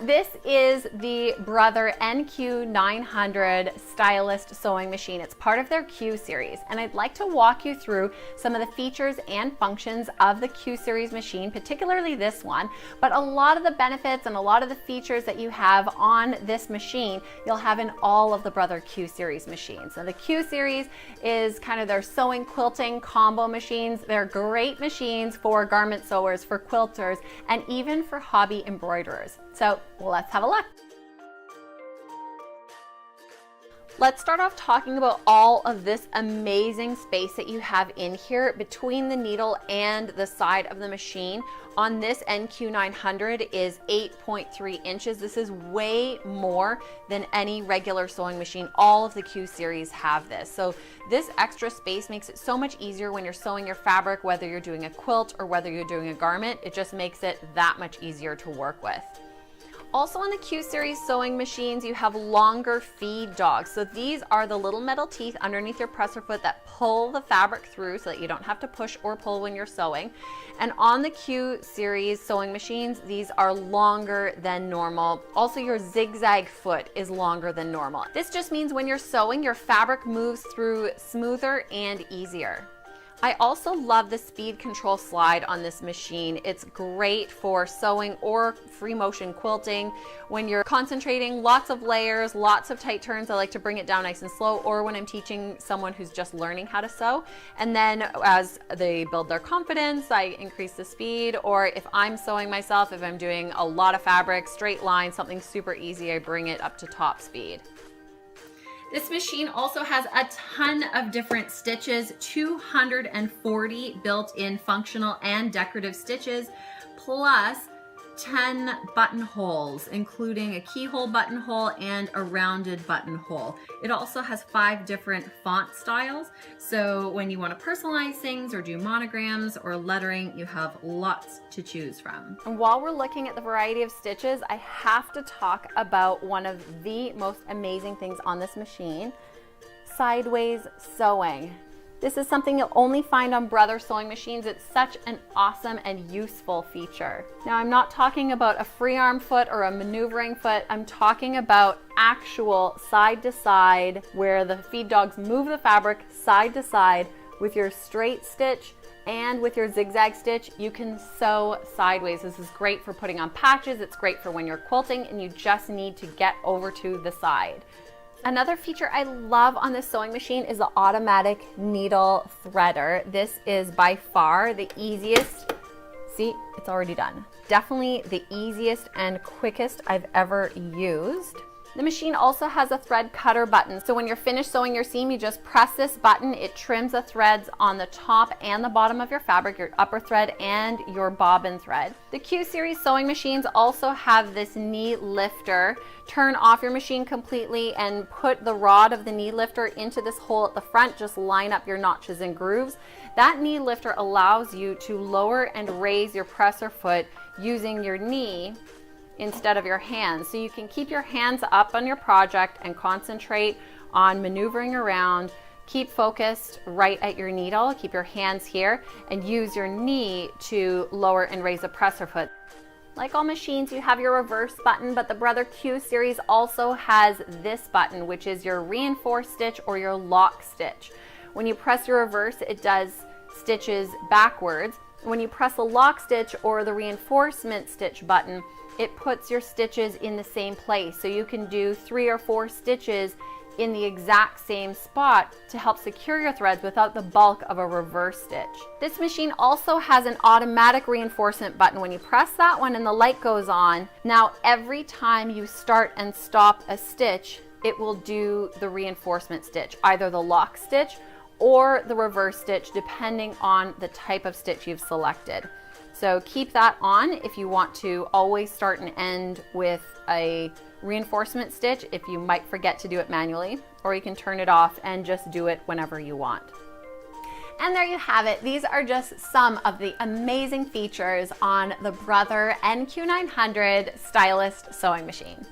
this is the Brother NQ900 Stylist Sewing Machine. It's part of their Q series, and I'd like to walk you through some of the features and functions of the Q series machine, particularly this one, but a lot of the benefits and a lot of the features that you have on this machine, you'll have in all of the Brother Q series machines. So the Q series is kind of their sewing quilting combo machines. They're great machines for garment sewers, for quilters, and even for hobby embroiderers. So let's have a look. Let's start off talking about all of this amazing space that you have in here between the needle and the side of the machine. On this NQ900 is 8.3 inches. This is way more than any regular sewing machine. All of the Q series have this. So this extra space makes it so much easier when you're sewing your fabric, whether you're doing a quilt or whether you're doing a garment. It just makes it that much easier to work with. Also on the Q series sewing machines, you have longer feed dogs. So these are the little metal teeth underneath your presser foot that pull the fabric through so that you don't have to push or pull when you're sewing. And on the Q series sewing machines, these are longer than normal. Also, your zigzag foot is longer than normal. This just means when you're sewing, your fabric moves through smoother and easier. I also love the speed control slide on this machine. It's great for sewing or free motion quilting. When you're concentrating, lots of layers, lots of tight turns, I like to bring it down nice and slow, or when I'm teaching someone who's just learning how to sew. And then as they build their confidence, I increase the speed, or if I'm sewing myself, if I'm doing a lot of fabric, straight line, something super easy, I bring it up to top speed. This machine also has a ton of different stitches, 240 built-in functional and decorative stitches, plus 10 buttonholes, including a keyhole buttonhole and a rounded buttonhole. It also has 5 different font styles, so when you want to personalize things or do monograms or lettering, you have lots to choose from. And while we're looking at the variety of stitches, I have to talk about one of the most amazing things on this machine, sideways sewing. This is something you'll only find on Brother sewing machines. It's such an awesome and useful feature. Now, I'm not talking about a free arm foot or a maneuvering foot. I'm talking about actual side to side, where the feed dogs move the fabric side to side with your straight stitch and with your zigzag stitch. You can sew sideways. This is great for putting on patches. It's great for when you're quilting and you just need to get over to the side. Another feature I love on this sewing machine is the automatic needle threader. This is by far the easiest. See, it's already done. Definitely the easiest and quickest I've ever used. The machine also has a thread cutter button. So when you're finished sewing your seam, you just press this button. It trims the threads on the top and the bottom of your fabric, your upper thread and your bobbin thread. The Q series sewing machines also have this knee lifter. Turn off your machine completely and put the rod of the knee lifter into this hole at the front. Just line up your notches and grooves. That knee lifter allows you to lower and raise your presser foot using your knee instead of your hands. So you can keep your hands up on your project and concentrate on maneuvering around. Keep focused right at your needle, keep your hands here, and use your knee to lower and raise the presser foot. Like all machines, you have your reverse button, but the Brother Q series also has this button, which is your reinforced stitch or your lock stitch. When you press your reverse, it does stitches backwards. When you press the lock stitch or the reinforcement stitch button, it puts your stitches in the same place. So you can do 3 or 4 stitches in the exact same spot to help secure your threads without the bulk of a reverse stitch. This machine also has an automatic reinforcement button. When you press that one and the light goes on, now every time you start and stop a stitch, it will do the reinforcement stitch, either the lock stitch or the reverse stitch, depending on the type of stitch you've selected. So keep that on if you want to always start and end with a reinforcement stitch, if you might forget to do it manually, or you can turn it off and just do it whenever you want. And there you have it. These are just some of the amazing features on the Brother NQ900 Stylist Sewing Machine.